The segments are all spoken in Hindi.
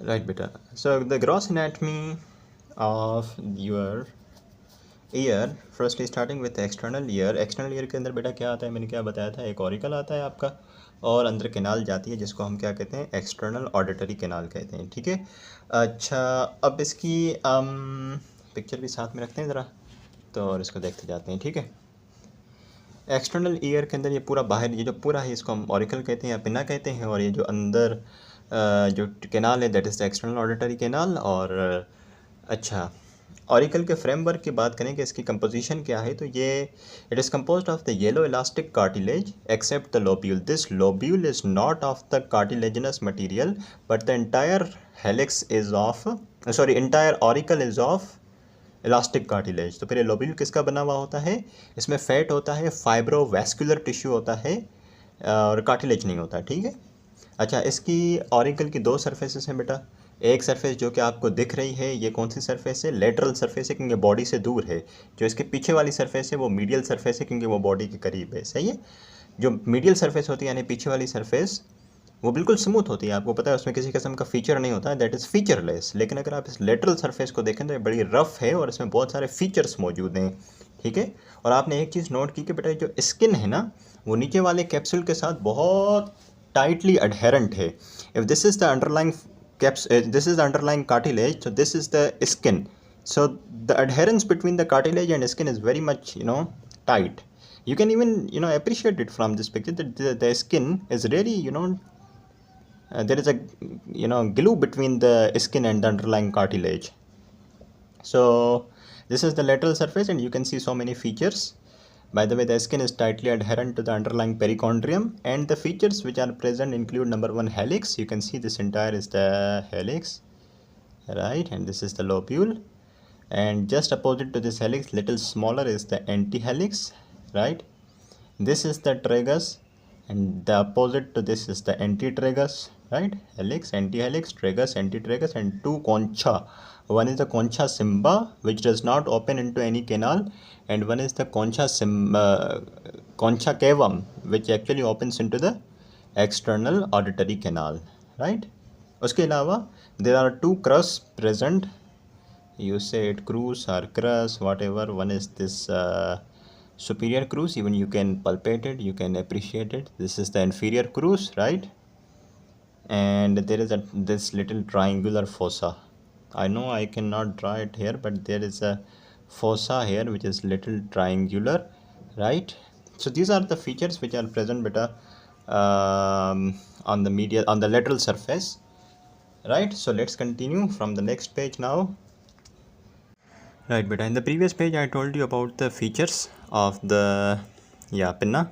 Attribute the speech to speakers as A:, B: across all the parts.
A: Right, beta. So the gross anatomy of your year firstly starting with external ear. External ear के अंदर बेटा क्या आता है, मैंने क्या बताया था, एक ऑरिकल आता है आपका और अंदर कैनाल जाती है जिसको हम क्या कहते हैं, एक्सटर्नल ऑडिटरी कैनाल कहते हैं। ठीक है। अच्छा, अब इसकी पिक्चर भी साथ में रखते हैं ज़रा, तो और इसको देखते जाते हैं। ठीक है। एक्सटर्नल ईयर के अंदर ये पूरा बाहर, ये जो पूरा है इसको हम ऑरिकल कहते हैं या पिना कहते हैं, और ये जो अंदर जो कैनाल है that is the external auditory canal. और अच्छा, ऑरिकल के फ्रेमवर्क की बात करें कि इसकी कंपोजिशन क्या है, तो ये it is composed of the yellow elastic cartilage except the lobule. This lobule is not of the cartilaginous material but the entire helix is of, sorry, entire auricle is of elastic cartilage. तो फिर ये लोब्यूल किसका बना हुआ होता है, इसमें फैट होता है, फाइब्रोवैस्कुलर टिश्यू होता है और कार्टिलेज नहीं होता। ठीक है। अच्छा, इसकी ऑरिकल की दो सरफेसेस हैं बेटा। एक सरफेस जो कि आपको दिख रही है, ये कौन सी सरफेस है, लेटरल सरफेस है क्योंकि बॉडी से दूर है। जो इसके पीछे वाली सरफेस है वो मीडियल सरफेस है क्योंकि वो बॉडी के करीब है। सही है। जो मीडियल सरफेस होती है यानी पीछे वाली सरफेस, वो बिल्कुल स्मूथ होती है, आपको पता है, उसमें किसी किस्म का फीचर नहीं होता है, दैट इज़ फीचरलेस। लेकिन अगर आप इस लेटरल सरफेस को देखें तो ये बड़ी रफ़ है और इसमें बहुत सारे फीचर्स मौजूद हैं। ठीक है। और आपने एक चीज़ नोट की कि बेटा जो स्किन है ना, वो नीचे वाले कैप्सूल के साथ बहुत टाइटली अडहेरेंट है। If this is the underlying this is the underlying cartilage, so this is the skin. So the adherence between the cartilage and skin is very much, tight. You can even, appreciate it from this picture that the skin is really, there is a, glue between the skin and the underlying cartilage. So this is the lateral surface and you can see so many features. By the way, the skin is tightly adherent to the underlying perichondrium, and the features which are present include number one, helix. You can see this entire is the helix, right? And this is the lobule, and just opposite to this helix, little smaller, is the antihelix, right? This is the tragus, and the opposite to this is the antitragus, right? Helix, antihelix, tragus, antitragus, and two concha. One is the concha simba, which does not open into any canal, and one is the concha cavum, which actually opens into the external auditory canal, right? उसके अलावा there are two crus present. You say it crus or crus, whatever. One is this superior crus, even you can palpate it, you can appreciate it. This is the inferior crus, right? And there is this little triangular fossa. I know I cannot draw it here, but there is a fossa here which is little triangular, right? So these are the features which are present beta on the lateral surface, right? So let's continue from the next page now. Right, beta, in the previous page I told you about the features of the pinna.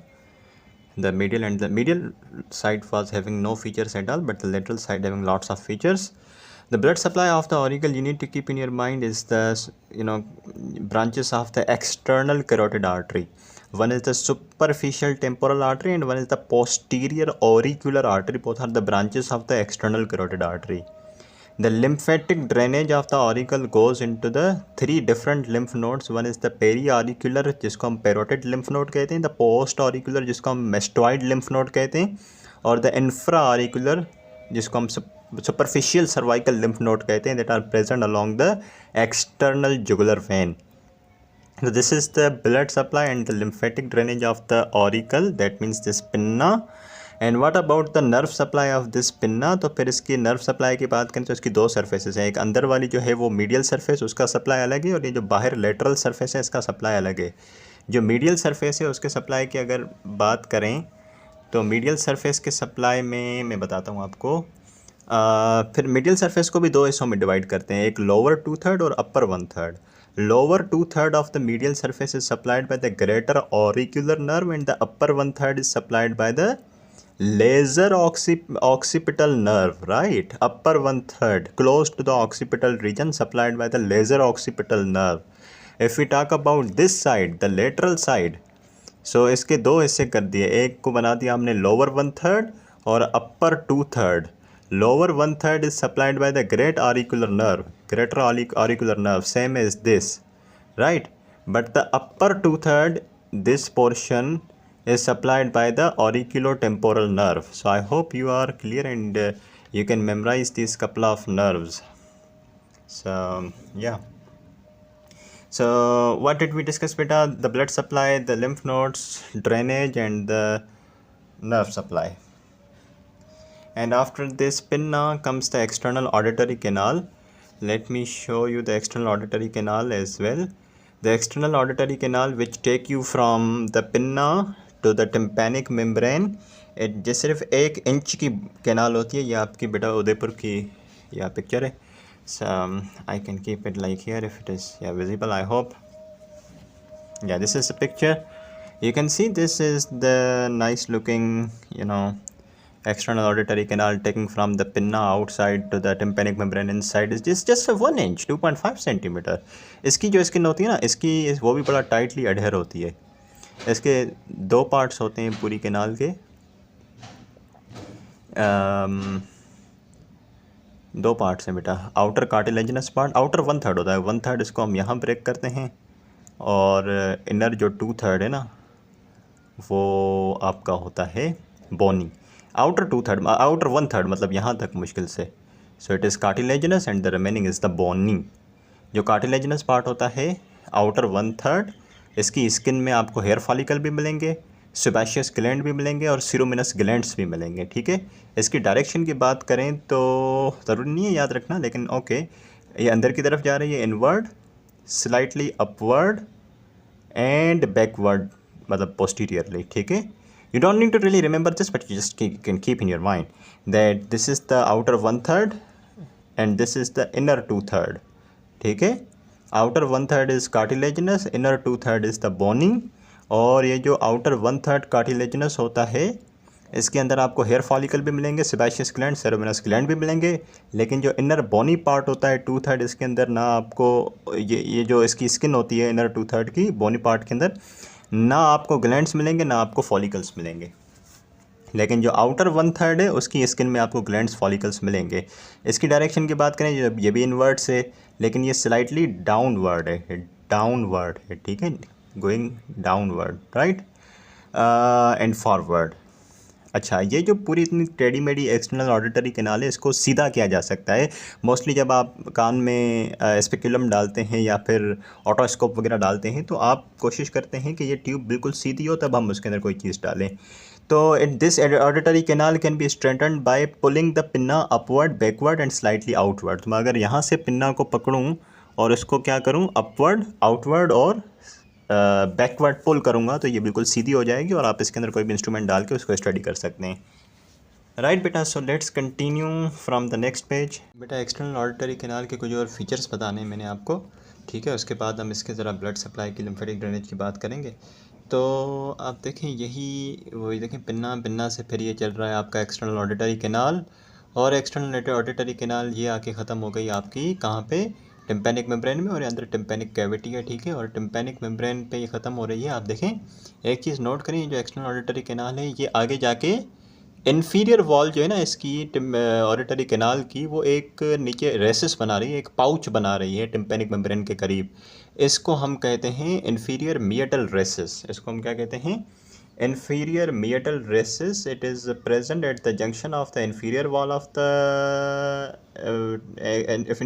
A: The medial side was having no features at all, but the lateral side having lots of features. The blood supply of the auricle, you need to keep in your mind, is the branches of the external carotid artery. One is the superficial temporal artery and one is the posterior auricular artery. Both are the branches of the external carotid artery. The lymphatic drainage of the auricle goes into the three different lymph nodes. One is the periauricular, जिसको हम parotid lymph node कहते हैं, the postauricular, जिसको हम mastoid lymph node कहते हैं, और the infraauricular, जिसको हम superficial cervical lymph node कहते हैं, that are present along the external jugular vein. So this is the blood supply and the lymphatic drainage of the auricle, that means this pinna. And what about the nerve supply of this pinna, तो फिर इसकी नर्व सप्लाई की बात करें तो इसकी दो सरफेसेस हैं। एक अंदर वाली जो है वो मीडियल सरफेस, उसका सप्लाई अलग है, और ये जो बाहर लेटरल सरफेस है इसका सप्लाई अलग है। जो मीडियल सरफेस है उसके सप्लाई की अगर बात करें तो मीडियल सरफेस के सप्लाई में मैं बताता हूँ आपको। फिर मीडियल सरफेस को भी दो हिस्सों में डिवाइड करते हैं, एक लोअर 2/3 और अपर 1/3. Lower 2/3 of the medial surface is supplied by the greater auricular nerve and the upper 1/3 is supplied by the laser occipital nerve, right? Upper 1/3 close to the occipital region supplied by the laser occipital nerve. If we talk about this side, the lateral side, so इसके दो हिस्से कर दिए, एक को बना दिया हमने lower 1/3 और upper 2/3. Lower 1/3 is supplied by the great auricular nerve, greater auricular nerve, same as this, right? But the upper 2/3, this portion is supplied by the auriculotemporal nerve. So I hope you are clear, and you can memorize these couple of nerves. So yeah. So what did we discuss, beta? The blood supply, the lymph nodes, drainage, and the nerve supply. And after this pinna comes the external auditory canal. Let me show you the external auditory canal as well. The external auditory canal which take you from the pinna to the tympanic membrane. ये सिर्फ 1 इंच की कैनाल होती है. ये आपकी बेटा उदयपुर की यह पिक्चर है. So I can keep it like here if it is visible, I hope. Yeah, this is the picture. You can see this is the nice looking, external auditory canal taking from the pinna outside to the tympanic membrane inside is just a 1 inch, 2.5 centimeter. इसकी जो स्किन होती है ना, इसकी वो भी बड़ा टाइटली अडहेर होती है. इसके 2 पार्ट्स होते हैं पूरी कैनाल के. 2 पार्ट्स हैं बेटा. आउटर कार्टिलेजिनस पार्ट, आउटर 1/3 होता है. 1/3 इसको हम यहाँ ब्रेक करते हैं और इनर जो 2/3 है ना, वो आपका होता है बोनी. आउटर 1/3 मतलब यहाँ तक मुश्किल से. So it is cartilaginous and the remaining is the bony. जो कार्टिलेजिनस पार्ट होता है आउटर 1/3, इसकी स्किन में आपको हेयर फॉलिकल भी मिलेंगे, सेबेशियस ग्लैंड भी मिलेंगे और सिरोमिनस ग्लैंड्स भी मिलेंगे. ठीक है. इसकी डायरेक्शन की बात करें तो ज़रूरी नहीं है याद रखना, लेकिन ओके. ये अंदर की तरफ जा रही है, inward, slightly upward and backward, मतलब पोस्टीरियरली. ठीक है. You don't need to really remember this, but you just can keep in your mind that this is the outer 1/3 and this is the inner 2/3. ठीक है. outer 1/3 is cartilaginous, inner 2/3 is the bony. और ये जो outer 1/3 cartilaginous होता है, इसके अंदर आपको हेयर फॉलिकल भी मिलेंगे, सेबेशियस ग्लैंड, सेरोमिनस ग्लैंड भी मिलेंगे. लेकिन जो इनर बोनी पार्ट होता है 2/3, इसके अंदर ना आपको ये जो इसकी स्किन होती है इनर 2/3 की बोनी पार्ट के अंदर, ना आपको ग्लैंड्स मिलेंगे ना आपको फॉलिकल्स मिलेंगे. लेकिन जो आउटर 1/3 है उसकी स्किन में आपको ग्लैंड्स फॉलिकल्स मिलेंगे. इसकी डायरेक्शन की बात करें, ये भी इनवर्ड से, लेकिन ये स्लाइटली डाउनवर्ड है. ठीक है. Going downward, right, and forward. अच्छा, ये जो पूरी इतनी टेढ़ी मेढ़ी एक्सटर्नल ऑडिटरी कैनाल है, इसको सीधा किया जा सकता है. मोस्टली जब आप कान में स्पेक्युलम डालते हैं या फिर ऑटोस्कोप वगैरह डालते हैं, तो आप कोशिश करते हैं कि ये ट्यूब बिल्कुल सीधी हो, तब हम उसके अंदर कोई चीज़ डालें. तो this auditory canal can be strengthened by pulling the pinna upward, backward and slightly outward. तो मैं अगर यहाँ से पिन्ना को पकड़ूँ और इसको क्या करूँ, अपवर्ड, आउटवर्ड और बैकवर्ड पुल करूँगा, तो ये बिल्कुल सीधी हो जाएगी और आप इसके अंदर कोई भी इंस्ट्रूमेंट डाल के उसको स्टडी कर सकते हैं. राइट बेटा. So let's continue from the next page. बेटा, एक्सटर्नल ऑडिटरी कैनाल के कुछ और फीचर्स बताने हैं मैंने आपको. ठीक है. उसके बाद हम इसके ज़रा ब्लड सप्लाई की, लिम्फेटिक ड्रेनेज की बात करेंगे. तो आप देखें, वही देखें, पिन्ना से फिर ये चल रहा है आपका एक्सटर्नल ऑडिटरी कैनाल. और एक्सटर्नल ऑडिटरी कैनाल ये आके ख़त्म हो गई आपकी कहाँ पे, टिम्पैनिक मेम्ब्रेन में, और अंदर टिम्पैनिक कैविटी है. ठीक है. और टिम्पैनिक मेम्ब्रेन पे ये ख़त्म हो रही है. आप देखें, एक चीज़ नोट करें, जो एक्सटर्नल ऑडिटरी कैनाल है ये आगे जाके इन्फीरियर वॉल जो है ना इसकी ऑडिटरी कैनाल की, वो एक नीचे रेसिस बना रही है, एक पाउच बना रही है टिम्पैनिक मेम्ब्रेन के करीब. इसको हम कहते हैं इन्फीरियर मिएटल रेसिस. इसको हम क्या कहते हैं, inferior meatal recess. It is present at the junction of the inferior wall of the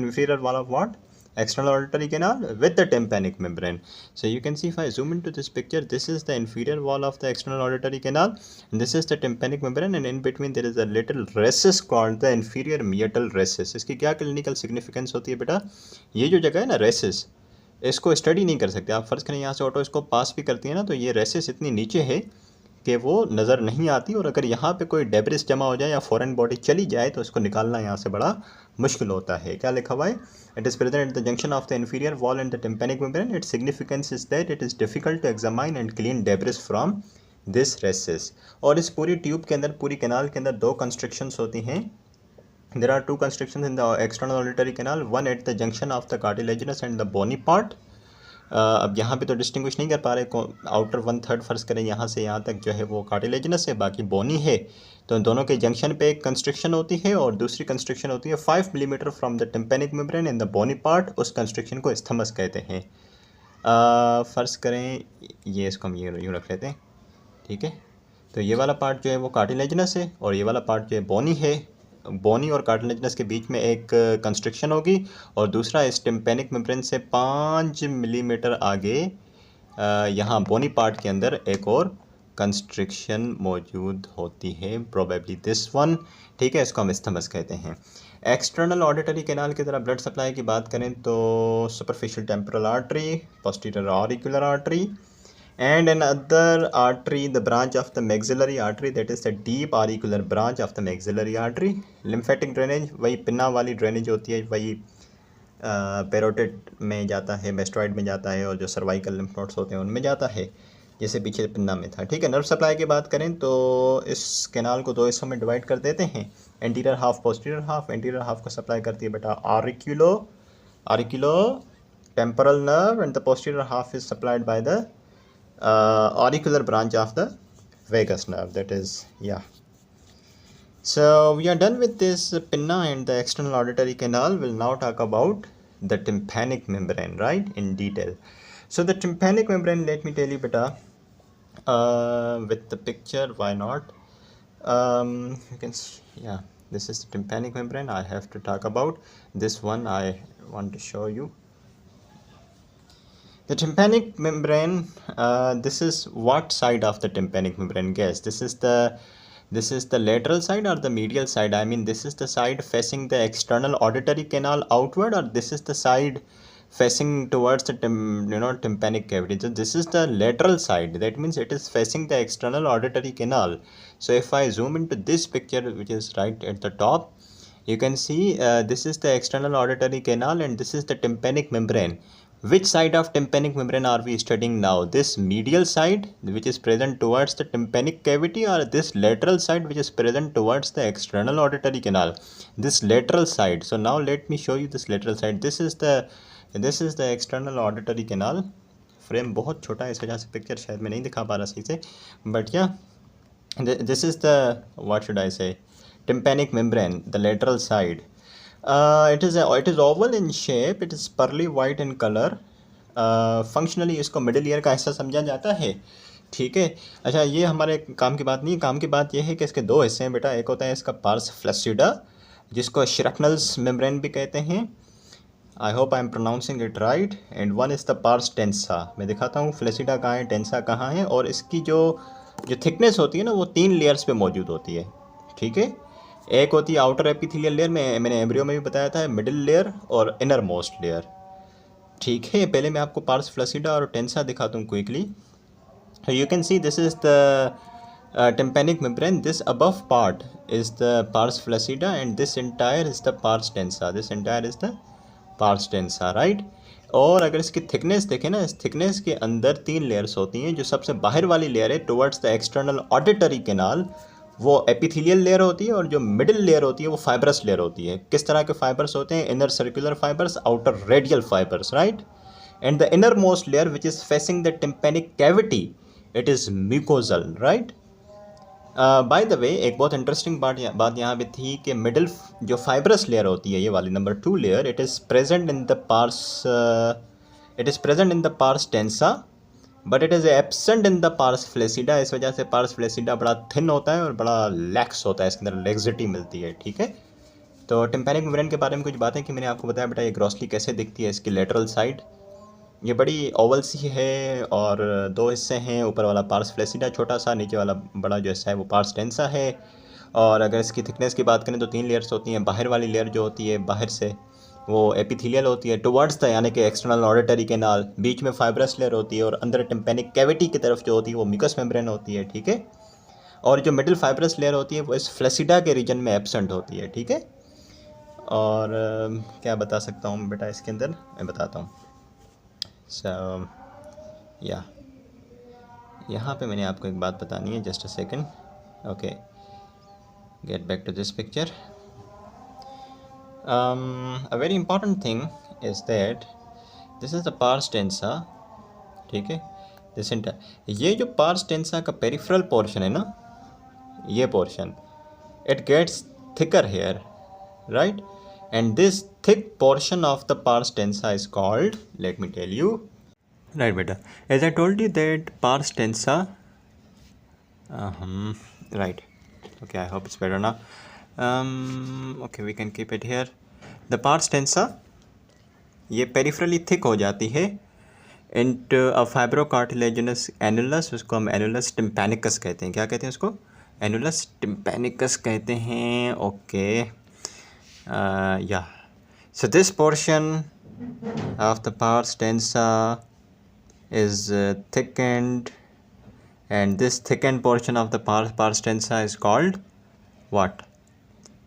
A: inferior wall of what, external auditory canal with the tympanic membrane. So you can see, if I zoom into this picture, this is the inferior wall of the external auditory canal and this is the tympanic membrane, and in between there is a little recess called the inferior meatal recess. इसकी क्या clinical significance होती है बेटा, ये जो जगह है ना रेसिस, इसको स्टडी नहीं कर सकते आप. फ़र्ज़ करें यहाँ से ऑटो इसको पास भी करती है ना, तो ये रेसिस इतनी नीचे है कि वो नज़र नहीं आती. और अगर यहाँ पे कोई डेब्रिस जमा हो जाए या फॉरेन बॉडी चली जाए तो इसको निकालना यहाँ से बड़ा मुश्किल होता है. क्या लिखा हुआ है, it is present at the junction of the inferior wall and the tympanic membrane. Its significance is that it is difficult to examine and clean debris from this recess. और इस पूरी ट्यूब के अंदर, पूरी कैनाल के अंदर 2 कंस्ट्रक्शंस होती हैं. There are 2 constrictions in the external auditory canal, one at the junction of the cartilaginous and the bony part. अब यहाँ पे तो डिस्टिंग्विश नहीं कर पा रहे, आउटर 1/3 फ़र्ज़ करें यहाँ से यहाँ तक जो है वो कार्टिलेजिनस है, बाकी बोनी है. तो दोनों के जंक्शन पे एक कंस्ट्रिक्शन होती है और दूसरी कंस्ट्रिक्शन होती है 5 millimetre from the tympanic membrane in the bony part. उस कंस्ट्रिक्शन को स्थमस कहते हैं. फ़र्ज़ करें ये, इसको हम यूँ रख लेते हैं. ठीक है. तो ये वाला पार्ट जो है वो कार्टिलेजिनस है और ये वाला पार्ट जो है बोनी है. बोनी और कार्टिलेजिनस के बीच में एक कंस्ट्रिक्शन होगी, और दूसरा इस टिम्पेनिक मेम्ब्रेन से 5 मिलीमीटर आगे यहाँ बोनी पार्ट के अंदर एक और कंस्ट्रिक्शन मौजूद होती है, प्रोबेबली दिस वन। ठीक है, इसको हम इस्थमस कहते हैं। एक्सटर्नल ऑडिटरी कैनाल की तरह ब्लड सप्लाई की बात करें तो superficial temporal artery, posterior auricular artery, and another artery, the branch of the maxillary artery, that is the deep auricular branch of the maxillary artery. lymphatic drainage वही पिन्ना वाली ड्रेनेज होती है, वही पेरोटिड में जाता है, मेस्टोइड में जाता है, और जो सर्वाइकल लिम्फ नोड्स होते हैं उनमें जाता है, जैसे पीछे पिन्ना में था। ठीक है, नर्व सप्लाई की बात करें तो इस कैनाल को दो हिस्सों में डिवाइड कर देते हैं, anterior half, posterior half. Anterior half को सप्लाई करती है बेटा auriculo temporal nerve, and the posterior half is supplied by the auricular branch of the vagus nerve, that is, yeah. So we are done with this pinna and the external auditory canal. We'll now talk about the tympanic membrane, right, in detail. So the tympanic membrane, let me tell you beta, with the picture, why not. You can see, yeah, this is the tympanic membrane. I have to talk about this one. I want to show you the tympanic membrane. This is what side of the tympanic membrane? Guess. This is the lateral side or the medial side? I mean, this is the side facing the external auditory canal outward, or this is the side facing towards the tympanic cavity. So this is the lateral side. That means it is facing the external auditory canal. So if I zoom into this picture, which is right at the top, you can see this is the external auditory canal and this is the tympanic membrane. Which side of tympanic membrane are we studying now? This medial side, which is present towards the tympanic cavity, or this lateral side, which is present towards the external auditory canal? This lateral side. So now let me show you this lateral side. This is the external auditory canal. Frame बहुत छोटा है, इस वजह से पिक्चर शायद मैं नहीं दिखा पा रहा सही से, बट या this is the, what should I say, tympanic membrane, the lateral side. It is oval in shape. It is pearly white in color. Functionally इसको मिडिल ईयर का हिस्सा समझा जाता है। ठीक है, अच्छा, ये हमारे काम की बात नहीं है। काम की बात ये है कि इसके दो हिस्से हैं बेटा। एक होता है इसका पार्स फ्लैसिडा, जिसको श्रैपनल्स मेम्ब्रेन भी कहते हैं। I hope I am pronouncing it right. And one is the pars tensa. मैं दिखाता हूँ फ्लैसिडा कहाँ है, टेंसा कहाँ है, और इसकी जो थिकनेस होती है ना, वो 3 लेयर्स पे मौजूद होती है। ठीक है, एक होती है आउटर एपिथेलियल लेयर, में मैंने एम्ब्रियो में भी बताया था, मिडिल लेयर और इनर मोस्ट लेयर। ठीक है, पहले मैं आपको पार्स फ्लैसिडा और टेंसा दिखाता हूँ quickly. You can see this is the tympanic membrane. This above part is the pars flaccida and this entire is the pars tensa. This entire is the pars tensa, right? और अगर इसकी थिकनेस देखें ना, इस थिकनेस के अंदर 3 लेयर्स होती हैं। जो सबसे बाहर वाली लेयर है towards the external auditory canal, वो एपिथेलियल लेयर होती है, और जो मिडिल लेयर होती है वो फाइबरस लेयर होती है। किस तरह के फाइबर्स होते हैं? Inner circular fibres, outer radial fibres, right? And the inner most layer which is facing the tympanic cavity, it is mucosal, right? Bye the वे, एक बहुत इंटरेस्टिंग बात यहाँ पे थी कि मिडिल जो फाइब्रस लेयर होती है, ये वाली number 2 layer, it is present in the pars tensa, but it is absent in the pars flaccida. इस वजह से पार्स फ्लैसिडा बड़ा थिन होता है और बड़ा लैक्स होता है, इसके अंदर लेक्सिटी मिलती है। ठीक है, तो टिम्पेनिक मेम्ब्रेन के बारे में कुछ बातें कि मैंने आपको बताया बेटा, ये ग्रॉसली कैसे दिखती है। इसकी लेटरल साइड ये बड़ी ओवल सी है और 2 हिस्से हैं। ऊपर वाला पार्स फ्लैसिडा छोटा सा, नीचे वाला बड़ा जो हिस्सा है वो पार्स टेंसा है। और अगर इसकी थिकनेस की बात करें तो 3 लेयर्स होती हैं। बाहर वाली लेयर जो होती है बाहर से, वो एपिथेलियल होती है टुवर्ड्स द, यानी कि एक्सटर्नल ऑडिटरी कैनाल। बीच में फाइब्रस लेयर होती है, और अंदर टिम्पेनिक कैविटी की तरफ जो होती है वो म्यूकस मेम्ब्रेन होती है। ठीक है, और जो मिडिल फाइब्रस लेयर होती है वो इस फ्लैसिडा के रीजन में एब्सेंट होती है। ठीक है, और क्या बता सकता हूँ बेटा इसके अंदर, मैं बताता हूँ। सो या यहाँ पे मैंने आपको एक बात बतानी है, just a second. Okay, get back to this picture. A very important thing is that this is the pars tensa. ठीक है, दिस ये जो पार्स टेंसा का पेरिफेरल पोर्शन है ना, ये portion, it gets thicker here, right? And this thick portion of the pars tensa is called, let me tell you, right beta, as I told you that pars tensa, right, okay, I hope it's better now. Okay we can keep it here. The pars tensa ये पेरिफेरली थिक हो जाती है इनटू अ फाइब्रोकार्टिलेजिनस एनुलस, उसको हम एनुलस टिम्पैनिकस कहते हैं। क्या कहते हैं उसको? एनुलस टिम्पैनिकस कहते हैं। ओके या so this portion of the pars tensa is thickened, and this thickened portion of the pars tensa is called what?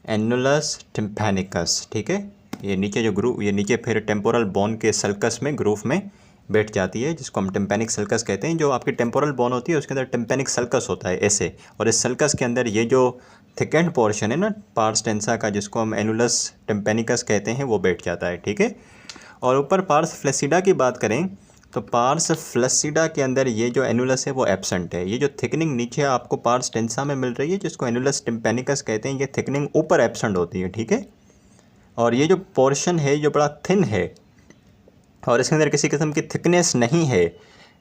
A: Annulus tympanicus। ठीक है, ये नीचे जो ग्रूव, ये नीचे फिर टेम्पोरल बोन के सल्कस में ग्रूव में बैठ जाती है, जिसको हम टिम्पैनिक सल्कस कहते हैं। जो आपकी टेम्पोरल बोन होती है उसके अंदर टिम्पैनिक सल्कस होता है ऐसे, और इस सल्कस के अंदर ये जो थिकेंड पोर्शन है ना पार्स टेंसा का, जिसको हम एनुलस टिम्पैनिकस कहते हैं, वो बैठ जाता है। ठीक है, और ऊपर पार्स फ्लैसिडा की बात करें तो पार्स फ्लैसिडा के अंदर ये जो एनुलस है वो एब्सेंट है। ये जो थिकनिंग नीचे आपको पार्स टेंसा में मिल रही है, जिसको एनुलस टिम्पैनिकस कहते हैं, ये थिकनिंग ऊपर एब्सेंट होती है। ठीक है, और ये जो पोर्शन है जो बड़ा थिन है और इसके अंदर किसी किस्म की थिकनेस नहीं है,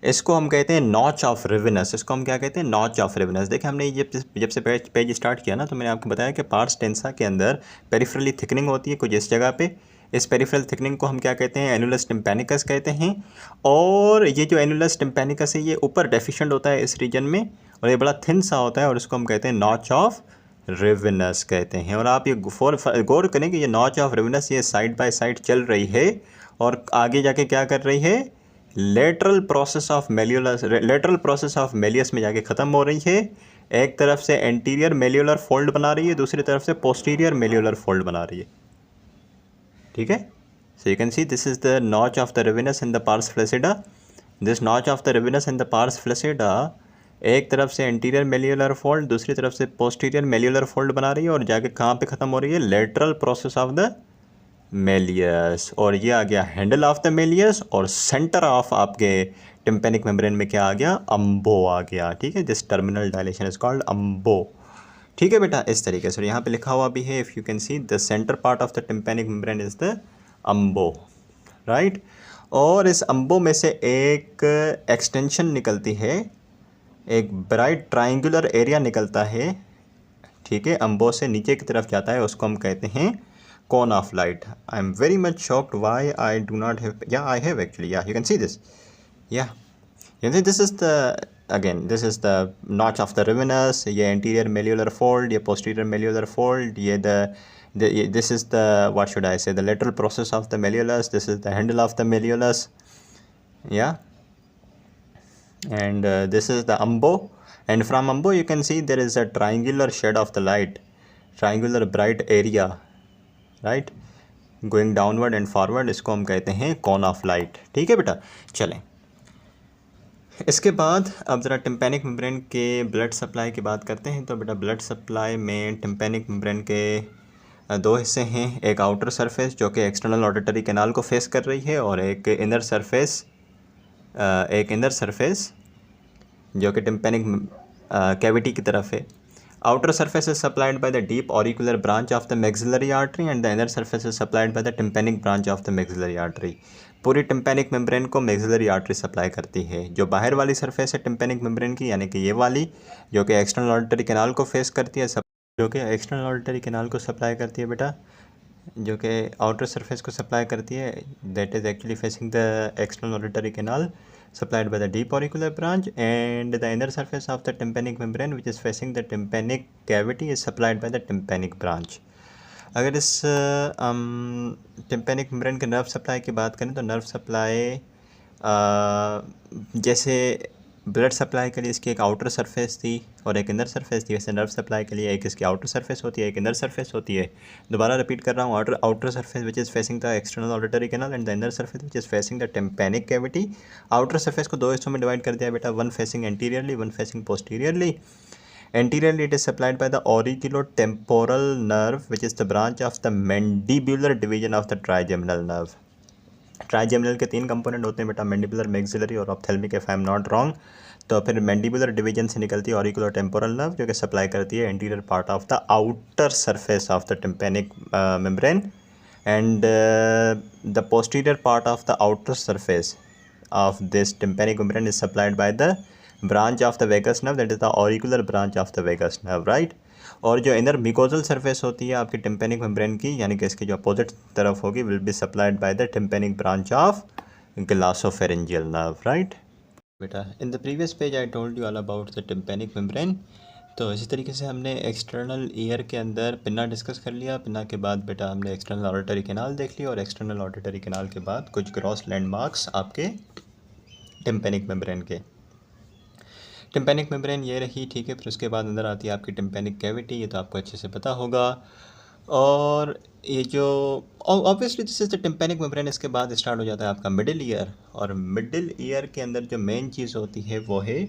A: इसको हम कहते हैं नॉच ऑफ रिविनस। इसको हम क्या कहते हैं? Notch of Rivinus. देखिए हमने जब से पेज स्टार्ट किया ना, तो मैंने आपको बताया कि पार्स टेंसा के अंदर पेरिफेरली थिकनिंग होती है कुछ इस जगह पे। इस पेरिफेरल थिकनिंग को हम क्या कहते हैं? एनुलस टिम्पैनिकस कहते हैं। और ये जो एनुलस टिम्पैनिकस है ये ऊपर डेफिशिएंट होता है इस रीजन में, और ये बड़ा थिन सा होता है, और इसको हम कहते हैं नॉच ऑफ रिविनस कहते हैं। और आप ये गौर करें कि ये नॉच ऑफ रिविनस ये साइड बाय साइड चल रही है, और आगे जाके क्या कर रही है? लेटरल प्रोसेस ऑफ मेलियस में जाके ख़त्म हो रही है। एक तरफ से एंटीरियर मेल्यूलर फोल्ड बना रही है, दूसरी तरफ से पोस्टीरियर मेल्यूलर फोल्ड बना रही है। ठीक है, so you can see this is the notch of the Rivinus in the pars flaccida. This notch of the Rivinus in the pars flaccida एक तरफ से एंटीरियर मेल्यूलर फोल्ड, दूसरी तरफ से पोस्टीरियर मेल्यूलर फोल्ड बना रही है, और जाके कहाँ पे ख़त्म हो रही है? Lateral process of the malleus. और ये आ गया हैंडल ऑफ द मेलियस, और सेंटर ऑफ आपके टिम्पैनिक मेम्ब्रेन में क्या आ गया? अम्बो आ गया। ठीक है, this terminal dilation is called umbo. ठीक है बेटा, इस तरीके से। और यहाँ पे लिखा हुआ भी है, if you can see the centre part of the tympanic membrane is the umbo, right. और इस अम्बो में से एक एक्सटेंशन निकलती है, एक ब्राइट ट्राइंगुलर एरिया निकलता है। ठीक है, अम्बो से नीचे की तरफ जाता है, उसको हम कहते हैं cone of light. I am very much shocked why I do not have. Yeah, I have actually. Yeah, you can see this. Yeah, you can see this is the, again this is the notch of the ravenous. ये anterior mellular fold, ये posterior mellular fold, ये this is the, what should I say, the lateral process of the mellulus. This is the handle of the mellulus. Yeah, and this is the umbo, and from umbo you can see there is a triangular shade of the light, triangular bright area, right, going downward and forward. इसको हम कहते हैं कॉन ऑफ लाइट। ठीक है बेटा, चलें। इसके बाद अब ज़रा टिम्पैनिक मेम्ब्रेन के ब्लड सप्लाई की बात करते हैं। तो बेटा ब्लड सप्लाई में टिम्पैनिक मेम्ब्रेन के दो हिस्से हैं, एक आउटर सरफेस जो कि एक्सटर्नल ऑडिटरी कैनाल को फेस कर रही है, और एक इनर सरफेस जो कि टिम्पैनिक कैविटी की तरफ है। Outer surface is supplied by the deep auricular branch of the maxillary artery, and the inner surface is supplied by the tympanic branch of the maxillary artery. पूरी टिम्पैनिक मेम्ब्रेन को मैक्सिलरी आर्टरी सप्लाई करती है। जो बाहर वाली सरफेस है टिम्पैनिक मेम्ब्रेन की, यानी कि ये वाली जो कि एक्सटर्नल ऑडिटरी कैनाल को फेस करती है, जो कि एक्सटर्नल ऑडिटरी कैनाल को सप्लाई करती है बेटा, जो कि आउटर सरफेस को सप्लाई करती है, that is actually facing the external auditory canal supplied by the deep auricular branch, and the inner surface of the tympanic membrane which is facing the tympanic cavity is supplied by the tympanic branch. अगर इस टिम्पैनिक मेम्ब्रेन के नर्व सप्लाई की बात करें तो नर्व सप्लाई जैसे ब्लड सप्लाई के लिए इसकी एक आउटर सरफेस थी और एक इनर सरफेस थी, वैसे नर्व सप्लाई के लिए एक इसकी आउटर सरफेस होती है, एक इनर सरफेस होती है। दोबारा रिपीट कर रहा हूँ, outer surface which is facing the external auditory canal and the inner surface which is facing the tympanic cavity. Outer surface को दो हिस्सों में डिवाइड कर दिया बेटा, one facing anteriorly, one facing posteriorly. Anteriorly, it is supplied by the auriculotemporal nerve, which is the branch of the mandibular division of the trigeminal nerve. Trigeminal के तीन कंपोनेंट होते हैं बेटा, मैंडिबुलर, मैक्सिलरी और ophthalmic, if I am not wrong. तो फिर मैंडिबुलर डिवीजन से निकलती है ऑरिकुलोटेम्पोरल नर्व, जो कि सप्लाई करती है anterior part of the outer surface of the tympanic membrane, and the posterior part of the outer surface of this tympanic membrane is supplied by the branch of the vagus nerve, that is the auricular branch of the vagus nerve, right? और जो इनर म्यूकोजल सरफेस होती है आपकी टिम्पेनिक मेम्ब्रेन की, यानी कि इसकी जो अपोजिट तरफ होगी, will be supplied by the tympanic branch of glossopharyngeal nerve, right बेटा। In the previous page I told you all about the tympanic membrane. तो इसी तरीके से हमने एक्सटर्नल ईयर के अंदर पिन्ना डिस्कस कर लिया। पिन्ना के बाद बेटा हमने एक्सटर्नल ऑडिटरी कैनाल देख लिया, और एक्सटर्नल ऑडिटरी कैनाल के बाद कुछ ग्रॉस लैंडमार्क्स आपके टिम्पेनिक मेम्ब्रेन के। टिम्पेनिक मेम्ब्रेन ये रही, ठीक है। फिर उसके बाद अंदर आती है आपकी टिम्पेनिक कैविटी, ये तो आपको अच्छे से पता होगा। और ये जो obviously this is the tympanic membrane, इसके बाद स्टार्ट हो जाता है आपका मिडिल ईयर। और मिडिल ईयर के अंदर जो मेन चीज़ होती है वो है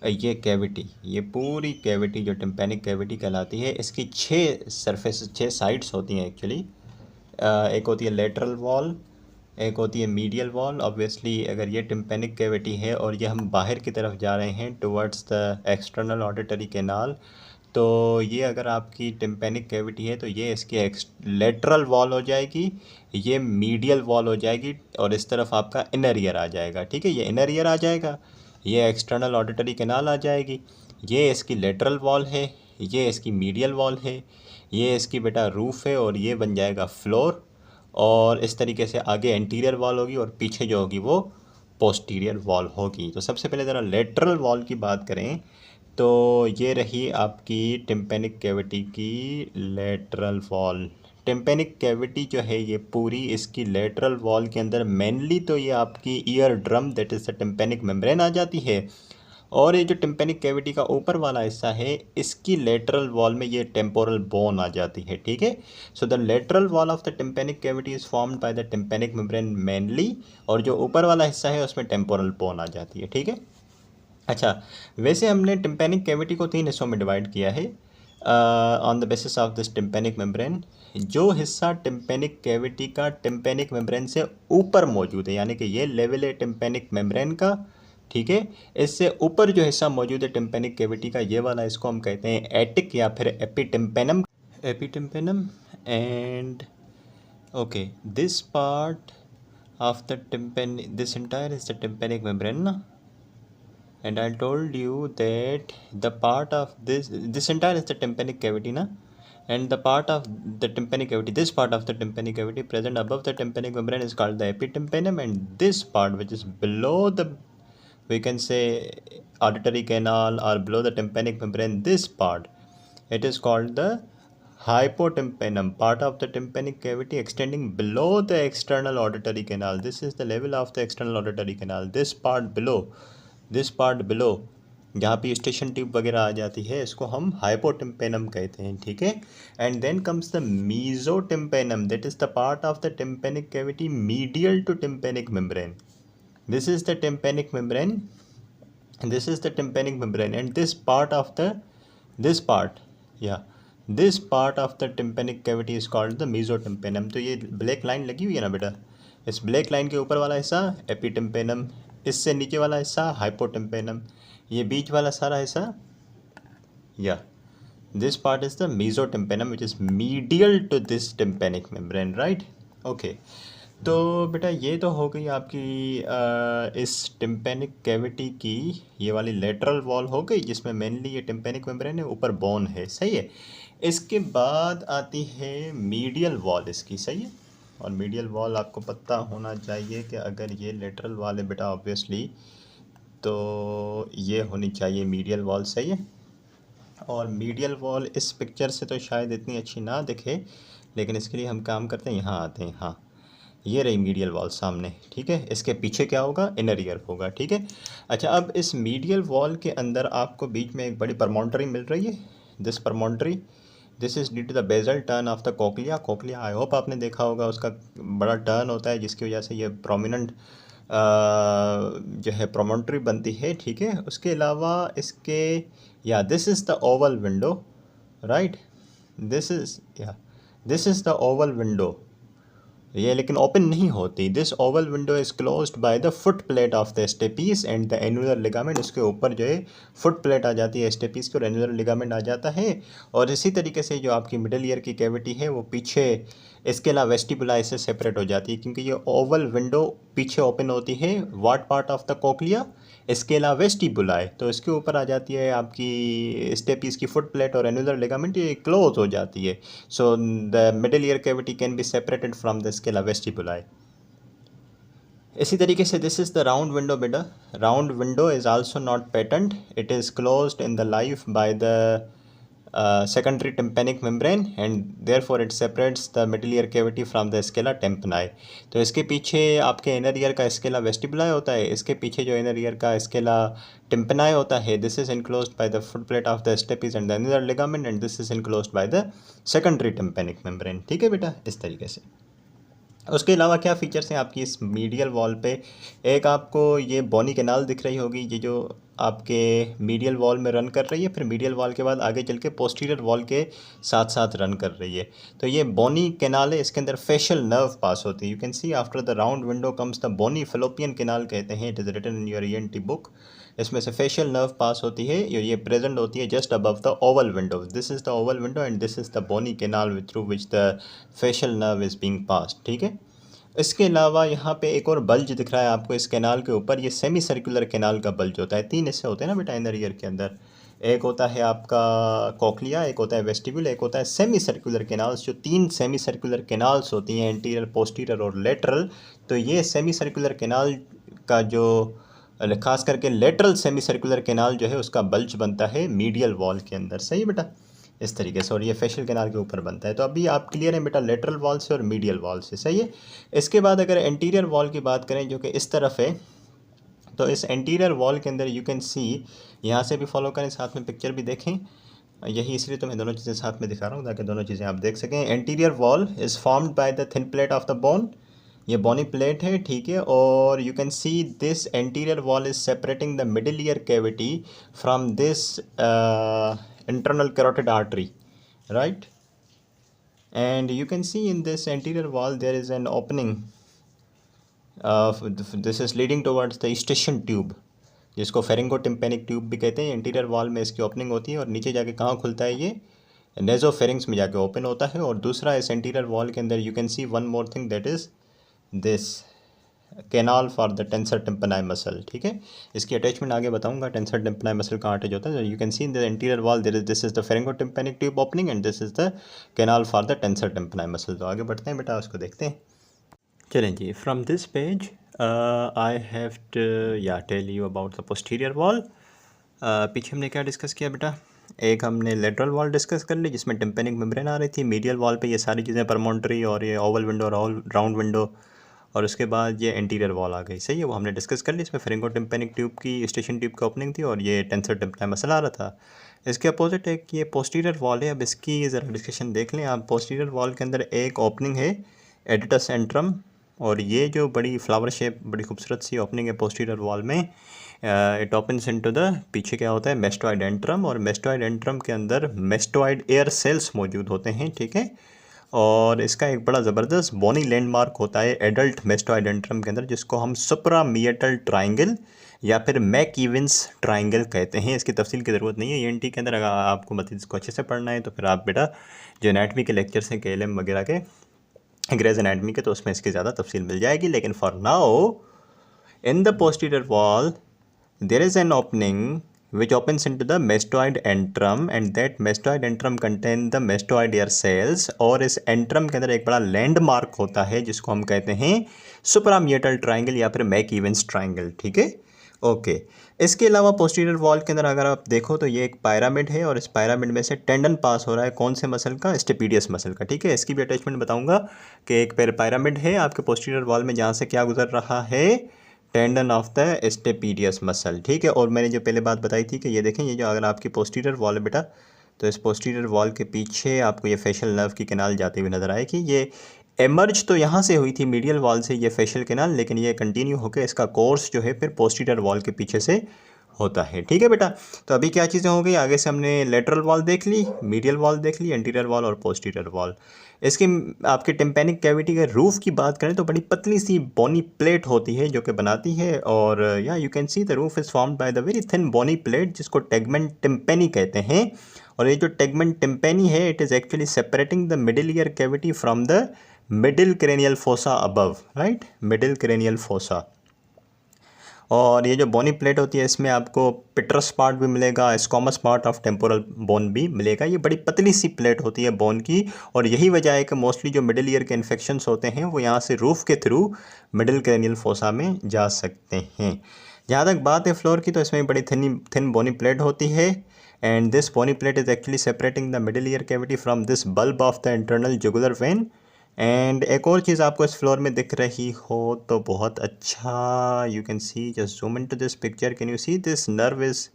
A: ये कैविटी। ये पूरी कैविटी जो टिम्पेनिक कैविटी कहलाती है, इसकी 6 सरफेस 6 साइड्स होती हैं एक्चुअली। एक होती है लेटरल वॉल, एक होती है मीडियल वॉल। ऑब्वियसली अगर ये टिम्पेनिक कैविटी है और ये हम बाहर की तरफ जा रहे हैं towards the external auditory canal, तो ये अगर आपकी टिम्पेनिक कैविटी है तो ये इसकी लेटरल वॉल हो जाएगी, ये मीडियल वॉल हो जाएगी, और इस तरफ आपका इनर ईयर आ जाएगा, ठीक है। ये इनर ईयर आ जाएगा, ये एक्सटर्नल ऑडिटरी कैनाल आ जाएगी, ये इसकी लेटरल वॉल है, ये इसकी मीडियल वॉल है, ये इसकी बेटा रूफ है, और ये बन जाएगा फ्लोर। और इस तरीके से आगे एंटीरियर वॉल होगी और पीछे जो होगी वो पोस्टीरियर वॉल होगी। तो सबसे पहले ज़रा लेटरल वॉल की बात करें तो ये रही आपकी टिम्पेनिक कैविटी की लेटरल वॉल। टिम्पेनिक कैविटी जो है ये पूरी, इसकी लेटरल वॉल के अंदर मेनली तो ये आपकी ear drum that is the tympanic membrane आ जाती है। और ये जो टिम्पेनिक कैविटी का ऊपर वाला हिस्सा है, इसकी लेटरल वॉल में ये टेम्पोरल बोन आ जाती है, ठीक है। So the lateral wall of the tympanic cavity is formed by the tympanic membrane mainly, और जो ऊपर वाला हिस्सा है उसमें टेम्पोरल बोन आ जाती है, ठीक है। अच्छा, वैसे हमने टिम्पेनिक कैविटी को 3 हिस्सों में डिवाइड किया है on the basis of this tympanic membrane. जो हिस्सा टिम्पेनिक कैविटी का टिम्पेनिक मेम्ब्रेन से ऊपर मौजूद है, यानी कि ये लेवल है टिम्पेनिक मेम्ब्रेन का, ठीक है। इससे ऊपर जो हिस्सा मौजूद है टिम्पेनिक कैविटी का, ये वाला, इसको हम कहते हैं एटिक या फिर epitympanum. Epitympanum and okay, this part of the tympanic, this entire is the tympanic membrane ना। And I told you that the part of this entire is the tympanic cavity na, and the part of the tympanic cavity, this part of the tympanic cavity present above the tympanic membrane is called the epitympanum, and this part which is below the, we can say, auditory canal or below the tympanic membrane, this part, it is called the hypotympanum, part of the tympanic cavity extending below the external auditory canal. This is the level of the external auditory canal. This part below, this part below, जहाँ पे स्टेशन ट्यूब वगैरह आ जाती है, इसको हम हाइपोटिम्पेनम कहते हैं, ठीक है। And then comes the mesotympanum, that is the part of the tympanic cavity medial to tympanic membrane. This is the tympanic membrane, this is the tympanic membrane, and this part of the, this part या this part of the tympanic cavity is called the mesotympanum. तो ये ब्लैक लाइन लगी हुई है ना बेटा, इस ब्लैक लाइन के ऊपर वाला हिस्सा एपिटिम्पेनम, इससे नीचे वाला हिस्सा हाइपोटिम्पेनम, ये बीच वाला सारा हिस्सा, या this part is the mesotympanum which is medial to this tympanic membrane, right. Okay, तो बेटा ये तो हो गई आपकी इस टिम्पेनिक कैविटी की ये वाली लेटरल वॉल हो गई, जिसमें मेनली ये टिम्पेनिक मेम्ब्रेन है, ऊपर बोन है, सही है। इसके बाद आती है मीडियल वॉल इसकी, सही है। और मीडियल वॉल आपको पता होना चाहिए कि अगर ये लेटरल वॉल है बेटा ऑब्वियसली, तो ये होनी चाहिए मीडियल वॉल, सही है। और मीडियल वॉल इस पिक्चर से तो शायद इतनी अच्छी ना दिखे, लेकिन इसके लिए हम काम करते हैं, यहाँ आते हैं, हाँ ये रही मीडियल वॉल सामने, ठीक है। इसके पीछे क्या होगा, इनर ईयर होगा, ठीक है। अच्छा, अब इस मीडियल वॉल के अंदर आपको बीच में एक बड़ी प्रमोंटरी मिल रही है, this promontory, this is due to the basal turn of the cochlea. Cochlea I hope आपने देखा होगा, उसका बड़ा टर्न होता है जिसकी वजह से ये प्रोमिनेंट जो है प्रोमोंटरी बनती है, ठीक है। उसके अलावा इसके, या this is the oval window, right, this is the oval window, ये लेकिन ओपन नहीं होती। This Oval window is closed bye the foot plate of the stapes and the annular ligament. इसके ऊपर जो है फुट प्लेट आ जाती है स्टेपीस की, और एनुलर लिगामेंट आ जाता है। और इसी तरीके से जो आपकी मिडल ईयर की कैविटी है वो पीछे, इसके अलावा वेस्टिबुला इससे सेपरेट हो जाती है, क्योंकि ये ओवल विंडो पीछे ओपन होती है what part of the cochlea, scala vestibuli, तो इसके ऊपर आ जाती है आपकी स्टेपीज की फुट प्लेट और एनुलर लिगामेंट, ये क्लोज हो जाती है। So the middle ear cavity can be separated from the scala vestibuli. इसी तरीके से this is the round window बेटा। Round window is also not patent, it is closed in the life by the secondary tympanic membrane and therefore it separates the middle ear cavity from the scala tympani। तो इसके पीछे आपके इनर ईयर का स्केला वेस्टिबुलाई होता है, इसके पीछे जो इनर ईयर का स्केला टिम्पनाई होता है, this is enclosed by the foot plate of the stapes and the annular ligament and this is enclosed by the secondary tympanic membrane. ठीक है बेटा, इस तरीके से। उसके अलावा क्या फ़ीचर्स हैं आपकी इस मीडियल वॉल पे? एक आपको ये बोनी कैनाल दिख रही होगी, ये जो आपके मीडियल वॉल में रन कर रही है, फिर मीडियल वॉल के बाद आगे चल के पोस्टीरियर वॉल के साथ साथ रन कर रही है। तो ये बोनी कैनाल है, इसके अंदर फेशियल नर्व पास होती है। You can see after the round window comes the bony fallopian canal कहते हैं, it is written in your ENT book. इसमें से फेशियल नर्व पास होती है, ये प्रेजेंट होती है just above the oval window. This is the oval window and this is the bony canal through which the facial nerve is being passed. ठीक है। इसके अलावा यहाँ पे एक और बल्ज दिख रहा है आपको इस कैनाल के ऊपर, ये सेमी सर्कुलर कैनाल का बल्ज होता है। 3 हिस्से होते हैं ना बेटा इनर ईयर के अंदर, एक होता है आपका कॉक्लिया, एक होता है वेस्टिब्यूल, एक होता है सेमी सर्कुलर कैनाल्स। जो 3 सेमी सर्कुलर कैनाल्स होती हैं, एंटीरियर, पोस्टीरियर और लेटरल, तो ये सेमी सर्कुलर कैनाल का जो खास करके लेटरल सेमी सर्कुलर कैनाल जो है उसका बल्ज बनता है मीडियल वॉल के अंदर। सही है बेटा, इस तरीके से, और ये फेशियल कैनाल के ऊपर बनता है। तो अभी आप क्लियर हैं बेटा लेटरल वॉल से और मीडियल वॉल से। सही है। इसके बाद अगर एंटीरियर वॉल की बात करें जो कि इस तरफ है, तो इस एंटीरियर वॉल के अंदर यू कैन सी, यहाँ से भी फॉलो करें, साथ में पिक्चर भी देखें, यही इसलिए तो मैं दोनों चीज़ें साथ में दिखा रहा हूँ ताकि दोनों चीज़ें आप देख सकें। Anterior wall is formed by the thin plate of the bone, ये बोनी प्लेट है। ठीक है। और you can see this anterior wall is separating the middle ear cavity from this internal carotid artery, right? And you can see in this anterior wall there is an opening, this is leading towards the eustachian tube, जिसको फेरिंगोटिम्पेनिक ट्यूब भी कहते हैं। एंटीरियर वॉल में इसकी ओपनिंग होती है और नीचे जाके कहाँ खुलता है, ये नेजोफेरिंग्स में जाके ओपन होता है। और दूसरा इस एंटीरियर वॉल के अंदर you can see one more thing, that is this canal for the tensor tympani muscle. ठीक है। इसकी अटैचमेंट आगे बताऊंगा, टेंसर टिम्पनाई मसल कहाँ अटैच होता है। You can see in the interior wall there is, this is the pharyngotympanic tube opening and this is the canal for the tensor tympani muscle. तो आगे बढ़ते हैं बेटा, उसको देखते हैं। चलें जी, from this page I have to tell you about the posterior wall. पीछे हमने क्या डिस्कस किया बेटा? एक हमने लेटरल वॉल डिस्कस कर ली जिसमें टिम्पेनिक मेम्ब्रेन आ रही थी। मीडियल वॉल पे ये सारी चीज़ें प्रमोंटरी और ये ओवल विंडो और राउंड विंडो, और उसके बाद ये एंटीरियर वॉल आ गई। सही है, वो हमने डिस्कस कर ली। इसमें फेरिंगोटिम्पेनिक ट्यूब की, स्टेशन ट्यूब की ओपनिंग थी और ये टेंसर टिम्पनाई मसल आ रहा था। इसके अपोजिट एक ये पोस्टीरियर वॉल है। अब इसकी ज़रा डिस्कशन देख लें आप। पोस्टीरियर वॉल के अंदर एक ओपनिंग है एडिटस एंट्रम, और ये जो बड़ी फ्लावर शेप, बड़ी खूबसूरत सी ओपनिंग है पोस्टीरियर वॉल में, इट ओपन्स इनटू द, पीछे क्या होता है, मेस्टोइड एंट्रम, और मेस्टोइड एंट्रम के अंदर मेस्टोइड एयर सेल्स मौजूद होते हैं। ठीक है। और इसका एक बड़ा ज़बरदस्त बोनी लैंडमार्क होता है एडल्ट मेस्टोइड एंट्रम के अंदर, जिसको हम सुप्रामिएटल ट्राइंगल या फिर मैकइवेंस ट्राइंगल कहते हैं। इसकी तफसील की ज़रूरत नहीं है ENT के अंदर। अगर आपको मज़ीद इसको अच्छे से पढ़ना है तो फिर आप बेटा जो एनाटमी के लेक्चर्स हैं KLM वगैरह के, ग्रेज एनाटमी के, तो उसमें इसकी ज़्यादा तफसील मिल जाएगी। लेकिन for now in the posterior wall there is an opening which opens into the mastoid antrum and that mastoid antrum contain the mastoid air cells, और इस एंट्रम के अंदर एक बड़ा लैंडमार्क होता है जिसको हम कहते हैं सुप्रामिएटल ट्राइंगल या फिर मैकइवेंस ट्राइंगल। ठीक है। ओके। इसके अलावा पोस्टीरियर वॉल के अंदर अगर आप देखो तो ये एक पायरामिड है और इस पायरामिड में से टेंडन पास हो रहा है। कौन से मसल का? स्टेपीडियस मसल का। ठीक है। इसकी भी अटैचमेंट बताऊंगा कि एक पायरामिड है आपके पोस्टीरियर वॉल में जहाँ से क्या गुजर रहा है, tendon of the stapedius muscle. ठीक है। और मैंने जो पहले बात बताई थी कि ये देखें, ये जो अगर आपकी पोस्टीरियर वॉल है बेटा, तो इस पोस्टीरियर वॉल के पीछे आपको ये फेशियल नर्व की कैनाल जाती हुई नजर आएगी। ये एमर्ज तो यहाँ से हुई थी मीडियल वॉल से ये फेशियल कैनाल, लेकिन ये कंटिन्यू होकर इसका कोर्स जो है फिर पोस्टीरियर वॉल के पीछे से होता है। ठीक है बेटा। तो अभी क्या चीज़ें हो गई, आगे से हमने लेटरल वॉल देख ली, मीडियल वॉल देख ली, एंटीरियर वॉल और पोस्टीरियर वॉल। इसके आपके टिम्पैनिक कैविटी के रूफ की बात करें तो बड़ी पतली सी बोनी प्लेट होती है जो कि बनाती है, और या you can see the roof is formed by the very thin bony plate जिसको टेगमेंट टिम्पेनी कहते हैं। और ये जो टेगमेंट टिम्पेनी है, it is actually separating the middle ear cavity from the middle cranial fossa above, right, middle cranial fossa. और ये जो बोनी प्लेट होती है इसमें आपको पिट्रस पार्ट भी मिलेगा, squamous part of temporal bone भी मिलेगा। ये बड़ी पतली सी प्लेट होती है बोन की, और यही वजह है कि मोस्टली जो मिडिल ईयर के इन्फेक्शंस होते हैं वो यहाँ से रूफ के थ्रू मिडिल क्रेनियल फोसा में जा सकते हैं। जहाँ तक बात है फ्लोर की, तो इसमें बड़ी थिन बोनी प्लेट होती है, and this bony plate is actually separating the middle ear cavity from this bulb of the internal jugular vein. And एक और चीज़ आपको इस फ्लोर में दिख रही हो तो बहुत अच्छा, you can C, just zoom into this picture, can you see this nerve is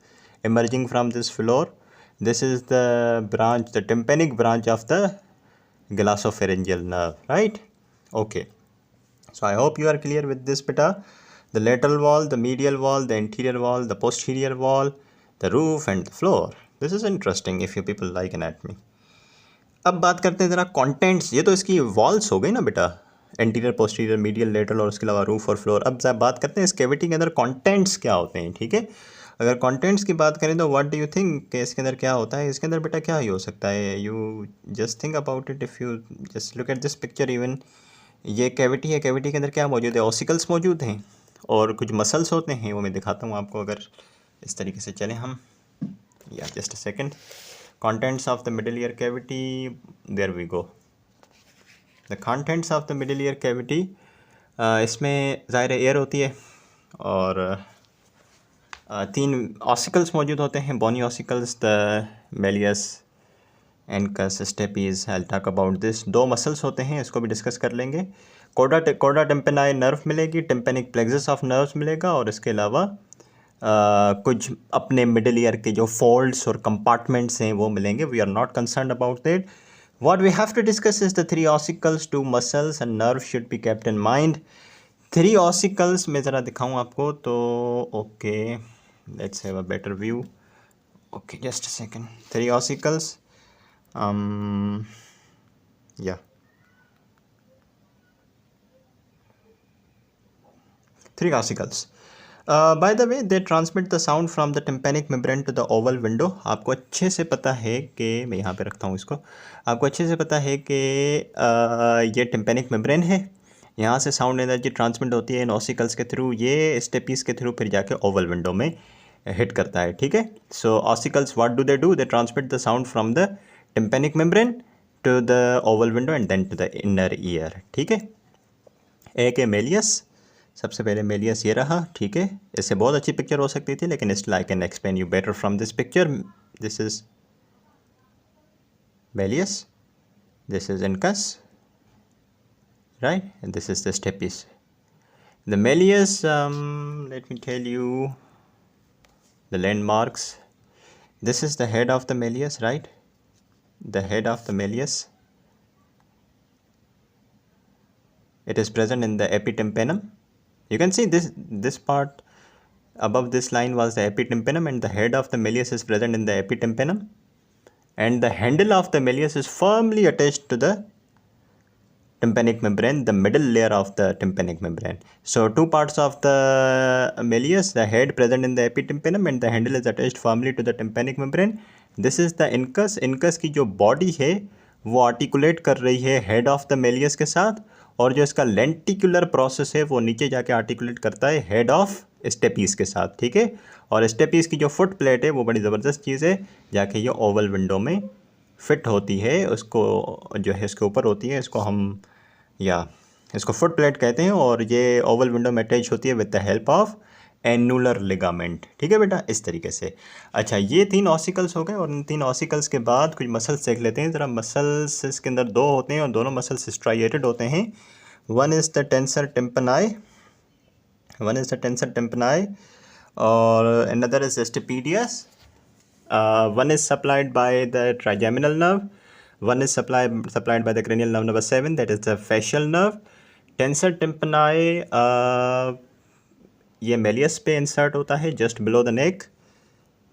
A: emerging from this floor. This is the branch, the tympanic branch of the glossopharyngeal nerve, right? Okay, so I hope you are clear with this beta. The lateral wall, the medial wall, the anterior wall, the posterior wall, the roof and the floor. This is interesting if you people like anatomy. अब बात करते हैं ज़रा कंटेंट्स। ये तो इसकी वॉल्स हो गई ना बेटा, एंटीरियर, पोस्टीरियर, मीडियल, लेटरल और उसके अलावा रूफ और फ्लोर। अब जब बात करते हैं इस कैविटी के अंदर कंटेंट्स क्या होते हैं, ठीक है। अगर कंटेंट्स की बात करें तो व्हाट डू यू थिंक कि इसके अंदर क्या होता है? इसके अंदर बेटा क्या ही हो सकता है? You just think about it, if you just look at this picture even. ये कैविटी है, कैविटी के अंदर क्या मौजूद है? ऑसिकल्स मौजूद हैं और कुछ मसल्स होते हैं, वो मैं दिखाता हूँ आपको। अगर इस तरीके से चलें हम, या just a second, contents of the middle ear cavity, there we go, the contents of the middle ear cavity। इसमें ज़ाहिर एयर होती है और तीन ऑसिकल्स मौजूद होते हैं, bony ossicles, the malleus, incus, stapes. I talk about this. दो मसल्स होते हैं, इसको भी डिस्कस कर लेंगे। कोडा टिम्पेनाई नर्व मिलेगी, टिम्पेनिक प्लेक्सस ऑफ नर्व्स मिलेगा, और इसके अलावा कुछ अपने मिडिल ईयर के जो फोल्ड्स और कंपार्टमेंट्स हैं वो मिलेंगे। We are not concern about that. What we have to discuss is the 3 ossicles, 2 muscles and nerve should be kept in mind. 3 ossicles मैं ज़रा दिखाऊं आपको तो, okay, let's have a better view. Okay, just a second. 3 ossicles, या 3 ossicles. By the way they transmit the sound from the tympanic membrane to the oval window. आपको अच्छे से पता है कि, मैं यहाँ पे रखता हूँ इसको, आपको अच्छे से पता है कि ये टिम्पेनिक मेम्ब्रेन है, यहाँ से साउंड एनर्जी ट्रांसमिट होती है इन ऑसिकल्स के थ्रू, ये स्टेपीज के थ्रू फिर जाके ओवल विंडो में हिट करता है, ठीक है। So ossicles what do they transmit the sound from the tympanic membrane to the oval window and then to the inner ear, ठीक है। एक है मेलियस, सबसे पहले मेलियस ये रहा, ठीक है। इससे बहुत अच्छी पिक्चर हो सकती थी, लेकिन इस I can explain you better from this picture. This is Méliès, this is incus, right, and this is the stapes. The malleus, let me tell you the landmarks. This is the head of the malleus, right? The head of the malleus. It is present in the epitympanum. You can see this part above this line was the epitympanum, and the head of the malleus is present in the epitympanum, and the handle of the malleus is firmly attached to the tympanic membrane, the middle layer of the tympanic membrane. So 2 parts of the malleus, the head present in the epitympanum and the handle is attached firmly to the tympanic membrane. This is the incus. incus की जो बॉडी है वो आर्टिकुलेट कर रही है हेड ऑफ द मेलियस के साथ, और जो इसका लेंटिकुलर प्रोसेस है वो नीचे जाके आर्टिकुलेट करता है हेड ऑफ स्टेपीस के साथ, ठीक है। और स्टेपीस की जो फुट प्लेट है वो बड़ी ज़बरदस्त चीज़ है, जाके ये ओवल विंडो में फिट होती है, उसको जो है इसके ऊपर होती है, इसको हम या इसको फुट प्लेट कहते हैं, और ये ओवल विंडो में अटैच होती है with the help of annular ligament, ठीक है बेटा, इस तरीके से। अच्छा, ये 3 ऑसिकल्स हो गए, और इन 3 ऑसिकल्स के बाद कुछ मसल्स देख लेते हैं ज़रा। मसल्स इसके अंदर 2 होते हैं और दोनों मसल्स स्ट्राइएटेड होते हैं। वन इज़ द टेंसर टिम्पनाई और another is stapedius. One is supplied by the trigeminal nerve, one is supplied by the cranial nerve number 7, that is the facial nerve. Tensor tympani ये मेलियस पे इंसर्ट होता है just below the neck,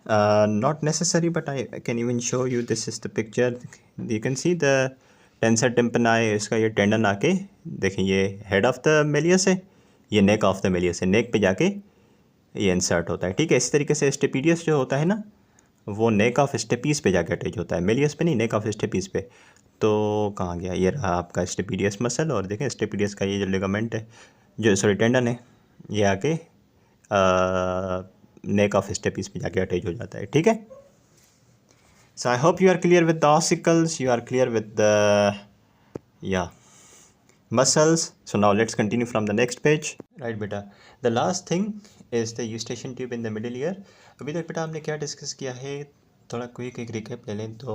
A: not necessary but I can even show you, this is the picture, you can see the tensor tympani, इसका ये टेंडन आके देखें, ये हेड ऑफ द मेलियस है, ये नेक ऑफ द मेलियस है, नेक पे जाके ये इंसर्ट होता है, ठीक है। इस तरीके से स्टेपीडियस जो होता है ना, वो नेक ऑफ स्टेपीस पे जाके अटैच होता है, मेलियस पे नहीं, नेक ऑफ स्टेपीस पे। तो कहाँ गया, ये रहा आपका स्टेपीडियस मसल, और देखें स्टेपीडियस का ये जो लिगामेंट है, जो सॉरी टेंडन है, ये आके नेक ऑफ स्टेपिस पे जाके अटैच हो जाता है, ठीक है। So I hope you are clear with the ossicles, you are clear with the या muscles. So now let's continue from the next page. Right beta, the last thing is the eustachian tube in the middle ear. अभी तक बेटा हमने क्या डिस्कस किया है, थोड़ा क्विक एक रिकैप ले लें तो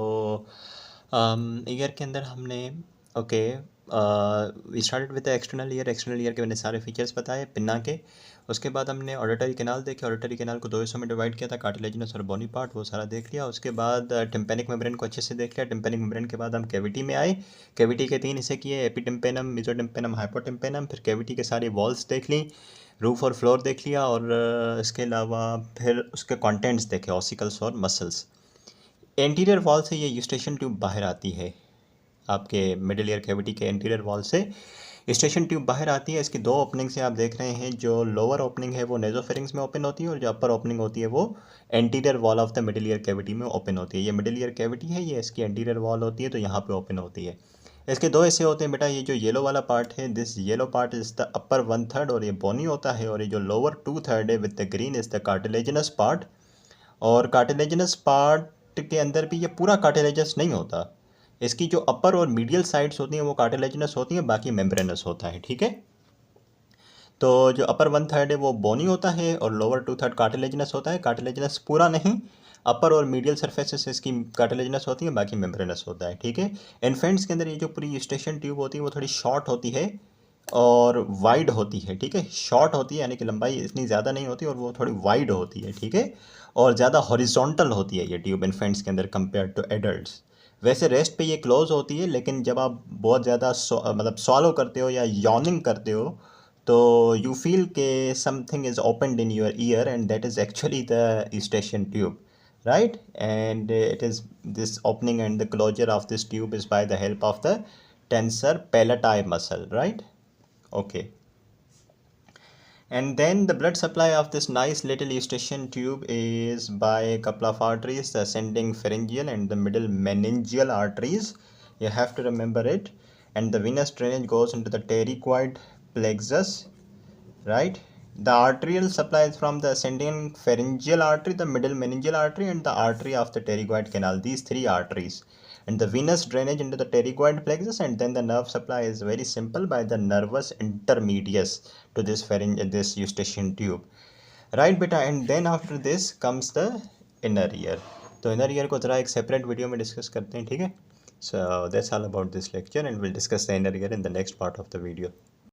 A: ईयर के अंदर हमने we started with the external ear. External ear के मैंने सारे फीचर्स बताए पिन्ना के। उसके बाद हमने ऑडिटरी कैनाल देखे, ऑडिटरी कैनाल को दो हिस्सों में डिवाइड किया था, कार्टिलेजिनस और बोनी पार्ट, वो सारा देख लिया। उसके बाद टिम्पेनिक मेम्ब्रेन को अच्छे से देख लिया। टिम्पेनिक मेम्ब्रेन के बाद हम कैविटी में आए। कैविटी के 3 हिस्से किए, एपिटिम्पेनम, मेसोटिम्पेनम, हाइपोटिम्पेनम। फिर कैविटी के सारी वॉल्स देख ली, रूफ और फ्लोर देख लिया, और इसके अलावा फिर उसके कंटेंट्स देखे, ऑसिकल्स और मसल्स। एंटीरियर वॉल से ये यूस्टेशन ट्यूब बाहर आती है, आपके मिडिल ईयर कैविटी के एंटीरियर वॉल से यूस्टेशन ट्यूब बाहर आती है। इसकी 2 ओपनिंग से आप देख रहे हैं, जो लोअर ओपनिंग है वो नेजोफेरिंग्स में ओपन होती है, और जो अपर ओपनिंग होती है वो anterior wall of the middle ear cavity में ओपन होती है। ये मिडिल ईयर कैविटी है, ये इसकी एंटीरियर वॉल होती है, तो यहाँ पे ओपन होती है। इसके 2 हिस्से होते हैं बेटा, ये जो येलो वाला पार्ट है, this yellow part is the upper 1/3 और ये बोनी होता है, और ये जो लोअर 2/3 है with the green is the cartilaginous part. और कार्टिलेजिनस पार्ट के अंदर भी ये पूरा कार्टिलेजस नहीं होता, इसकी जो अपर और मीडियल साइड्स होती हैं वो कार्टिलेजिनस होती हैं, बाकी मेम्ब्रेनस होता है, ठीक है। तो जो अपर 1/3 है वो बोनी होता है, और लोअर 2/3 कार्टिलेजिनस होता है। कार्टिलेजिनस पूरा नहीं, अपर और मीडियल सर्फेसेस इसकी कार्टिलेजिनस होती हैं, बाकी मेम्ब्रेनस होता है, ठीक है। इन्फेंट्स के अंदर ये जो पूरी यूस्टेशन ट्यूब होती है वो थोड़ी शॉर्ट होती है और वाइड होती है, ठीक है। शॉर्ट होती है यानी कि लंबाई इतनी ज़्यादा नहीं होती, और वो थोड़ी वाइड होती है, ठीक है। और ज़्यादा हॉरिजॉन्टल होती है ये ट्यूब इन्फेंट्स के अंदर कंपेयर टू एडल्ट्स। वैसे रेस्ट पे ये क्लोज होती है, लेकिन जब आप बहुत ज़्यादा मतलब सॉलो करते हो या यॉर्निंग करते हो तो यू फील के something is opened in your year, and that is actually the Eustachian tube, right? And it is this opening and the closure of this tube is by the help of the tensor palatii muscle, right? Okay. And then the blood supply of this nice little eustachian tube is by a couple of arteries, the ascending pharyngeal and the middle meningeal arteries. You have to remember it. And the venous drainage goes into the pterygoid plexus, right? The arterial supply is from the ascending pharyngeal artery, the middle meningeal artery, and the artery of the pterygoid canal. These 3 arteries. And the venous drainage into the pterygoid plexus, and then the nerve supply is very simple by the nervus intermedius to this eustachian tube. Right beta, and then after this comes the inner ear. तो inner ear को जरा एक separate video में discuss करते हैं, ठीक है। So that's all about this lecture, and we'll discuss the inner ear in the next part of the video.